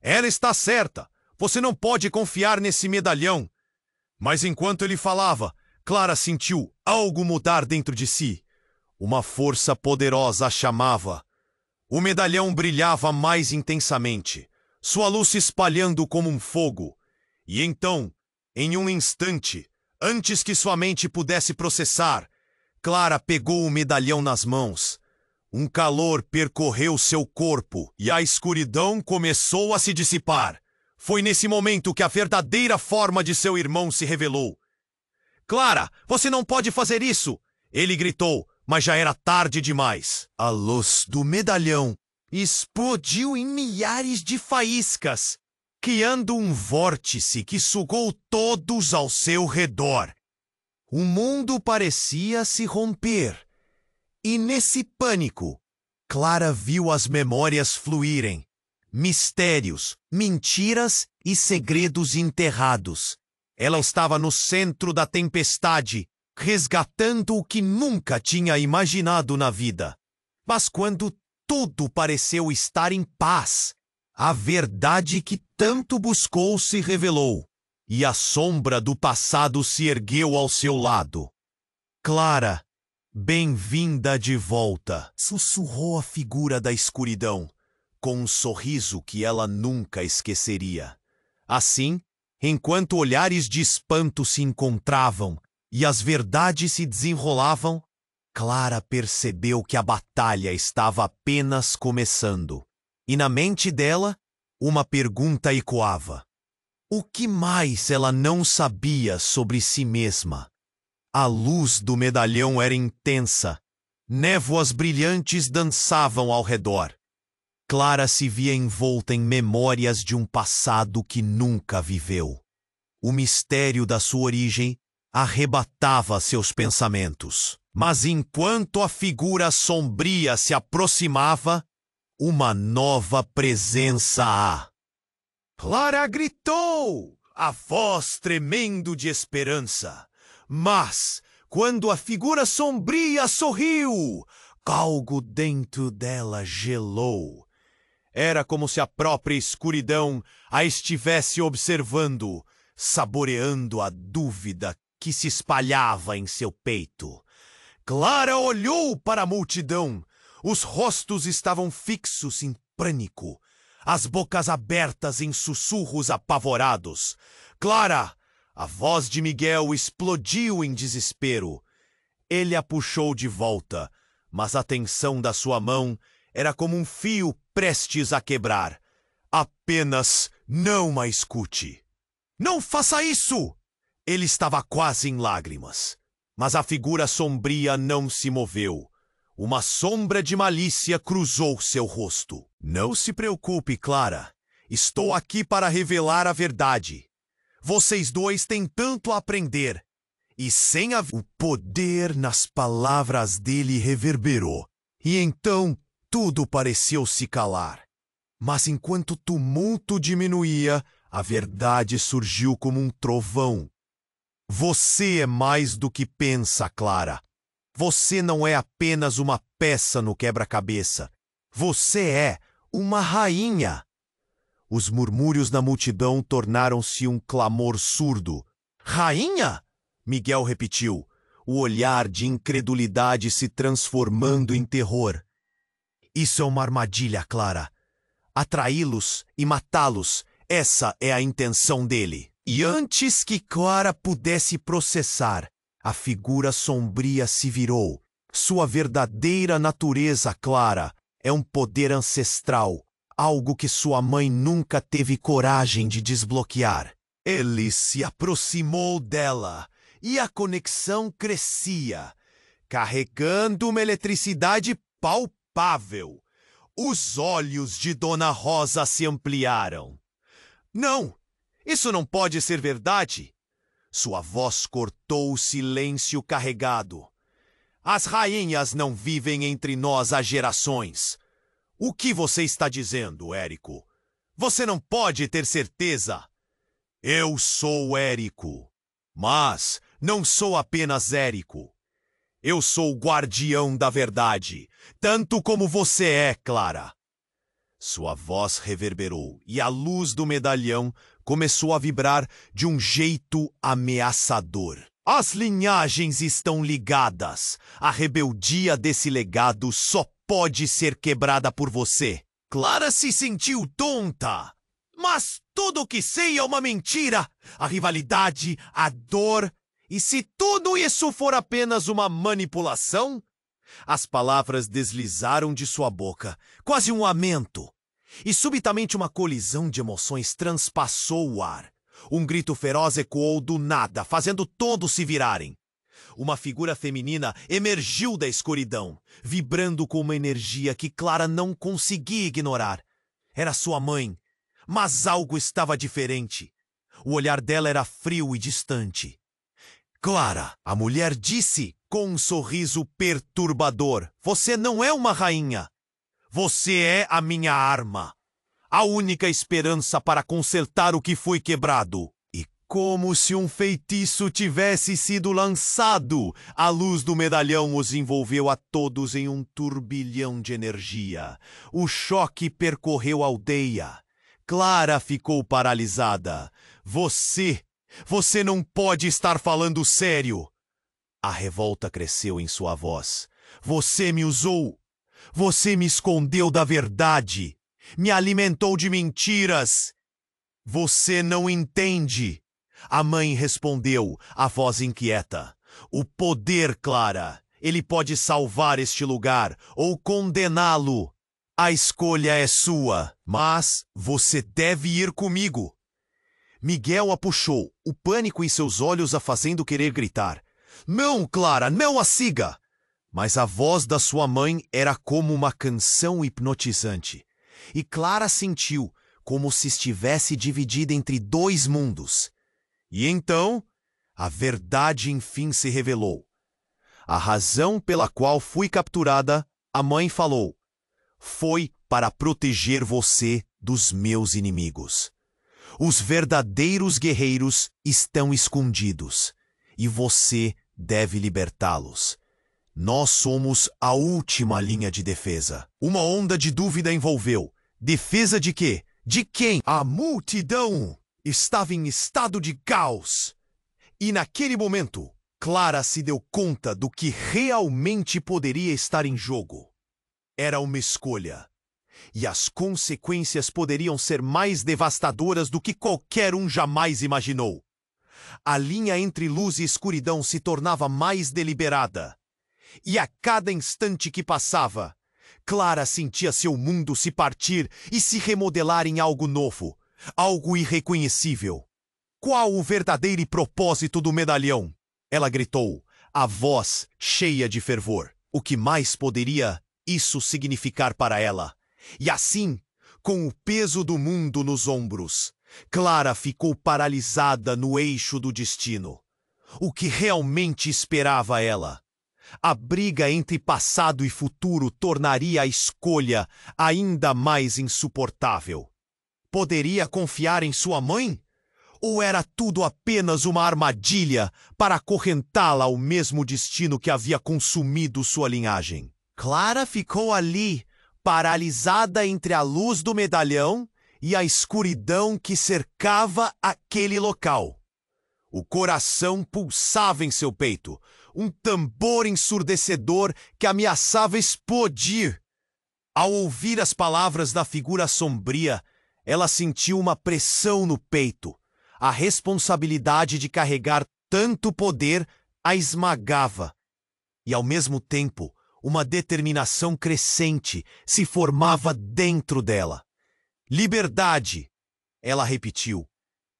Speaker 1: Ela está certa. Você não pode confiar nesse medalhão. Mas enquanto ele falava, Clara sentiu algo mudar dentro de si. Uma força poderosa a chamava. O medalhão brilhava mais intensamente, sua luz se espalhando como um fogo. E então, em um instante, antes que sua mente pudesse processar, Clara pegou o medalhão nas mãos. Um calor percorreu seu corpo e a escuridão começou a se dissipar. Foi nesse momento que a verdadeira forma de seu irmão se revelou. Clara, você não pode fazer isso! Ele gritou, mas já era tarde demais. A luz do medalhão explodiu em milhares de faíscas. criando um vórtice que sugou todos ao seu redor. O mundo parecia se romper. E nesse pânico, Clara viu as memórias fluírem. Mistérios, mentiras e segredos enterrados. Ela estava no centro da tempestade, resgatando o que nunca tinha imaginado na vida. Mas quando tudo pareceu estar em paz, a verdade que tanto buscou se revelou, e a sombra do passado se ergueu ao seu lado. Clara, bem-vinda de volta, sussurrou a figura da escuridão, com um sorriso que ela nunca esqueceria. Assim, enquanto olhares de espanto se encontravam e as verdades se desenrolavam, Clara percebeu que a batalha estava apenas começando. E na mente dela, uma pergunta ecoava. O que mais ela não sabia sobre si mesma? A luz do medalhão era intensa. Névoas brilhantes dançavam ao redor. Clara se via envolta em memórias de um passado que nunca viveu. O mistério da sua origem arrebatava seus pensamentos. Mas enquanto a figura sombria se aproximava, uma nova presença a... Clara gritou, a voz tremendo de esperança. Mas, quando a figura sombria sorriu, algo dentro dela gelou. Era como se a própria escuridão a estivesse observando, saboreando a dúvida que se espalhava em seu peito. Clara olhou para a multidão. Os rostos estavam fixos em pânico, as bocas abertas em sussurros apavorados. Clara! A voz de Miguel explodiu em desespero. Ele a puxou de volta, mas a tensão da sua mão era como um fio prestes a quebrar. Apenas não a escute. Não faça isso! Ele estava quase em lágrimas, mas a figura sombria não se moveu. Uma sombra de malícia cruzou seu rosto. Não se preocupe, Clara. Estou aqui para revelar a verdade. Vocês dois têm tanto a aprender. E sem o poder nas palavras dele reverberou. E então tudo pareceu se calar. Mas enquanto o tumulto diminuía, a verdade surgiu como um trovão. Você é mais do que pensa, Clara. Você não é apenas uma peça no quebra-cabeça. Você é uma rainha. Os murmúrios da multidão tornaram-se um clamor surdo. Rainha? Miguel repetiu, o olhar de incredulidade se transformando em terror. Isso é uma armadilha, Clara. Atraí-los e matá-los, essa é a intenção dele. E antes que Clara pudesse processar, a figura sombria se virou. Sua verdadeira natureza, Clara, é um poder ancestral, algo que sua mãe nunca teve coragem de desbloquear. Ele se aproximou dela e a conexão crescia, carregando uma eletricidade palpável. Os olhos de Dona Rosa se ampliaram. Não! Isso não pode ser verdade! Sua voz cortou o silêncio carregado. As rainhas não vivem entre nós há gerações. O que você está dizendo, Érico? Você não pode ter certeza. Eu sou Érico, mas não sou apenas Érico. Eu sou o guardião da verdade, tanto como você é, Clara. Sua voz reverberou e a luz do medalhão começou a vibrar de um jeito ameaçador. As linhagens estão ligadas. A rebeldia desse legado só pode ser quebrada por você. Clara se sentiu tonta. Mas tudo o que sei é uma mentira. A rivalidade, a dor. E se tudo isso for apenas uma manipulação? As palavras deslizaram de sua boca, quase um lamento. E subitamente uma colisão de emoções transpassou o ar. Um grito feroz ecoou do nada, fazendo todos se virarem. Uma figura feminina emergiu da escuridão, vibrando com uma energia que Clara não conseguia ignorar. Era sua mãe, Mas algo estava diferente. O olhar dela era frio e distante. Clara, a mulher disse com um sorriso perturbador, você não é uma rainha. Você é a minha arma. A única esperança para consertar o que foi quebrado. E como se um feitiço tivesse sido lançado, a luz do medalhão os envolveu a todos em um turbilhão de energia. O choque percorreu a aldeia. Clara ficou paralisada. Você não pode estar falando sério. A revolta cresceu em sua voz. Você me usou. Você me escondeu da verdade. Me alimentou de mentiras. Você não entende. A mãe respondeu, a voz inquieta. O poder, Clara. Ele pode salvar este lugar ou condená-lo. A escolha é sua, mas você deve ir comigo. Miguel a puxou, o pânico em seus olhos a fazendo querer gritar. Não, Clara, não a siga! Mas a voz da sua mãe era como uma canção hipnotizante. E Clara sentiu como se estivesse dividida entre dois mundos. E então, a verdade enfim se revelou. A razão pela qual fui capturada, a mãe falou, foi para proteger você dos meus inimigos. Os verdadeiros guerreiros estão escondidos, e você deve libertá-los. Nós somos a última linha de defesa. Uma onda de dúvida envolveu. Defesa de quê? De quem? A multidão estava em estado de caos. E naquele momento, Clara se deu conta do que realmente poderia estar em jogo. Era uma escolha. E as consequências poderiam ser mais devastadoras do que qualquer um jamais imaginou. A linha entre luz e escuridão se tornava mais deliberada. E a cada instante que passava, Clara sentia seu mundo se partir e se remodelar em algo novo, algo irreconhecível. Qual o verdadeiro propósito do medalhão? Ela gritou, a voz cheia de fervor. O que mais poderia isso significar para ela? E assim, com o peso do mundo nos ombros, Clara ficou paralisada no eixo do destino. O que realmente esperava ela? A briga entre passado e futuro tornaria a escolha ainda mais insuportável. Poderia confiar em sua mãe? Ou era tudo apenas uma armadilha para acorrentá-la ao mesmo destino que havia consumido sua linhagem? Clara ficou ali, paralisada entre a luz do medalhão e a escuridão que cercava aquele local. O coração pulsava em seu peito, um tambor ensurdecedor que ameaçava explodir. Ao ouvir as palavras da figura sombria, ela sentiu uma pressão no peito. A responsabilidade de carregar tanto poder a esmagava. E, ao mesmo tempo, uma determinação crescente se formava dentro dela. Liberdade! Ela repetiu,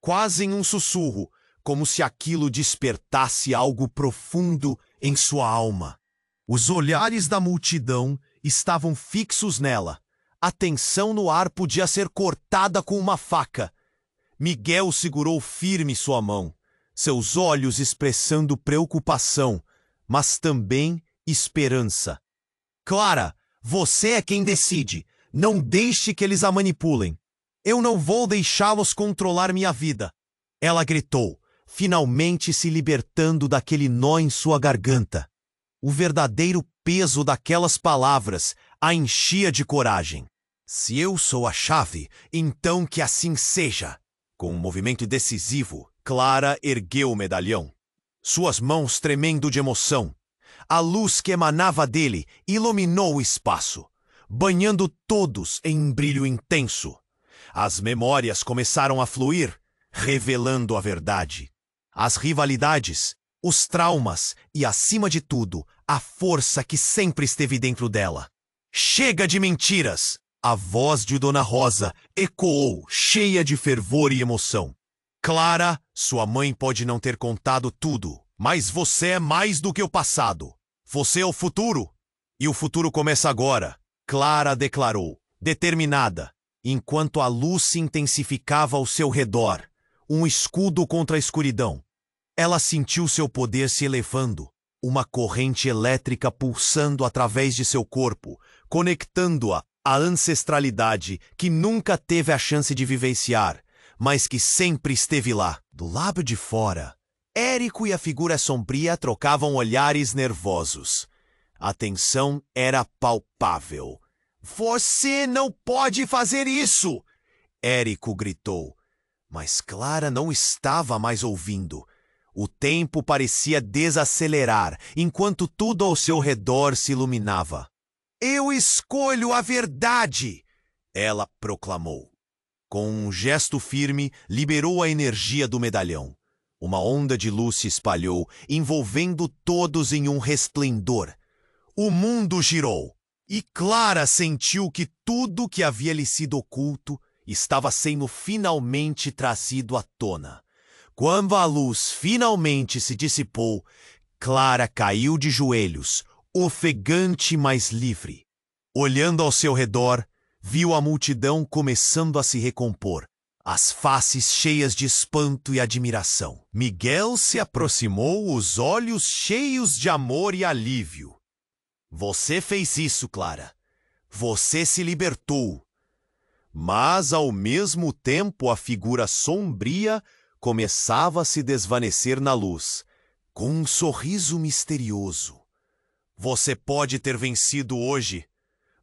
Speaker 1: quase em um sussurro, como se aquilo despertasse algo profundo em sua alma. Os olhares da multidão estavam fixos nela. A tensão no ar podia ser cortada com uma faca. Miguel segurou firme sua mão, seus olhos expressando preocupação, mas também esperança. Clara, você é quem decide. Não deixe que eles a manipulem. Eu não vou deixá-los controlar minha vida. Ela gritou, finalmente se libertando daquele nó em sua garganta. O verdadeiro peso daquelas palavras a enchia de coragem. Se eu sou a chave, então que assim seja. Com um movimento decisivo, Clara ergueu o medalhão. Suas mãos tremendo de emoção. A luz que emanava dele iluminou o espaço, banhando todos em um brilho intenso. As memórias começaram a fluir, revelando a verdade. As rivalidades, os traumas e, acima de tudo, a força que sempre esteve dentro dela. Chega de mentiras! A voz de Dona Rosa ecoou, cheia de fervor e emoção. Clara, sua mãe pode não ter contado tudo, mas você é mais do que o passado. Você é o futuro. E o futuro começa agora, Clara declarou, determinada. enquanto a luz se intensificava ao seu redor, um escudo contra a escuridão. Ela sentiu seu poder se elevando, uma corrente elétrica pulsando através de seu corpo, conectando-a à ancestralidade que nunca teve a chance de vivenciar, mas que sempre esteve lá. Do lado de fora, Érico e a figura sombria trocavam olhares nervosos. A tensão era palpável. "Você não pode fazer isso!" Érico gritou. Mas Clara não estava mais ouvindo. O tempo parecia desacelerar, enquanto tudo ao seu redor se iluminava. "Eu escolho a verdade!" ela proclamou. Com um gesto firme, liberou a energia do medalhão. Uma onda de luz se espalhou, envolvendo todos em um resplendor. O mundo girou, e Clara sentiu que tudo que havia lhe sido oculto estava sendo finalmente trazido à tona. Quando a luz finalmente se dissipou, Clara caiu de joelhos, ofegante mas livre. Olhando ao seu redor, viu a multidão começando a se recompor, as faces cheias de espanto e admiração. Miguel se aproximou, os olhos cheios de amor e alívio. "Você fez isso, Clara. Você se libertou." Mas, ao mesmo tempo, a figura sombria começava a se desvanecer na luz, com um sorriso misterioso. "Você pode ter vencido hoje,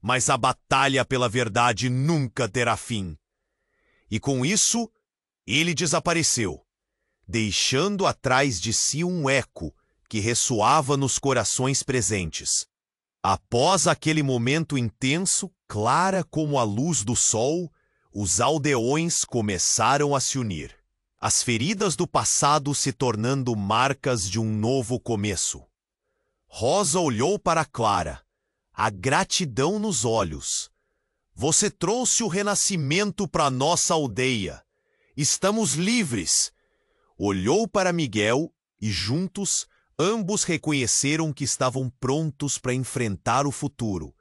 Speaker 1: mas a batalha pela verdade nunca terá fim." E com isso, ele desapareceu, deixando atrás de si um eco que ressoava nos corações presentes. Após aquele momento intenso, clara como a luz do sol, os aldeões começaram a se unir, as feridas do passado se tornando marcas de um novo começo. Rosa olhou para Clara, a gratidão nos olhos. "Você trouxe o renascimento para nossa aldeia. Estamos livres." Olhou para Miguel e, juntos, ambos reconheceram que estavam prontos para enfrentar o futuro,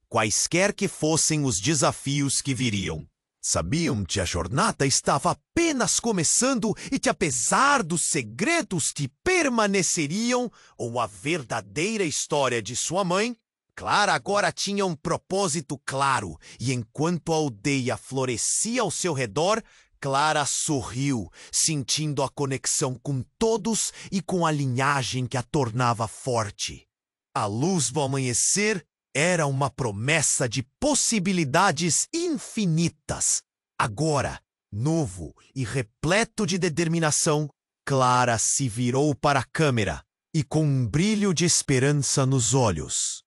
Speaker 1: quaisquer que fossem os desafios que viriam. Sabiam que a jornada estava apenas começando e que, apesar dos segredos que permaneceriam ou a verdadeira história de sua mãe, Clara agora tinha um propósito claro, e enquanto a aldeia florescia ao seu redor, Clara sorriu, sentindo a conexão com todos e com a linhagem que a tornava forte. A luz do amanhecer era uma promessa de possibilidades infinitas. Agora, novo e repleto de determinação, Clara se virou para a câmera e, com um brilho de esperança nos olhos,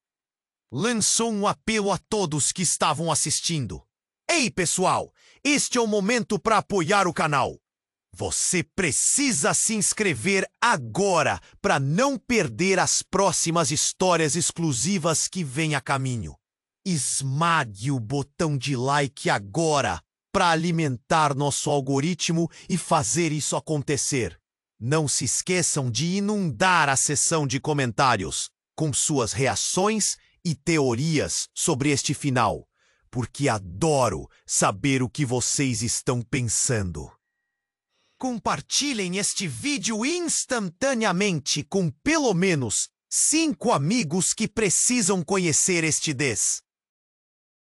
Speaker 1: lançou um apelo a todos que estavam assistindo. "Ei, pessoal! Este é o momento para apoiar o canal. Você precisa se inscrever agora para não perder as próximas histórias exclusivas que vêm a caminho. Esmague o botão de like agora para alimentar nosso algoritmo e fazer isso acontecer. Não se esqueçam de inundar a seção de comentários com suas reações e teorias sobre este final, porque adoro saber o que vocês estão pensando. Compartilhem este vídeo instantaneamente com pelo menos 5 amigos que precisam conhecer este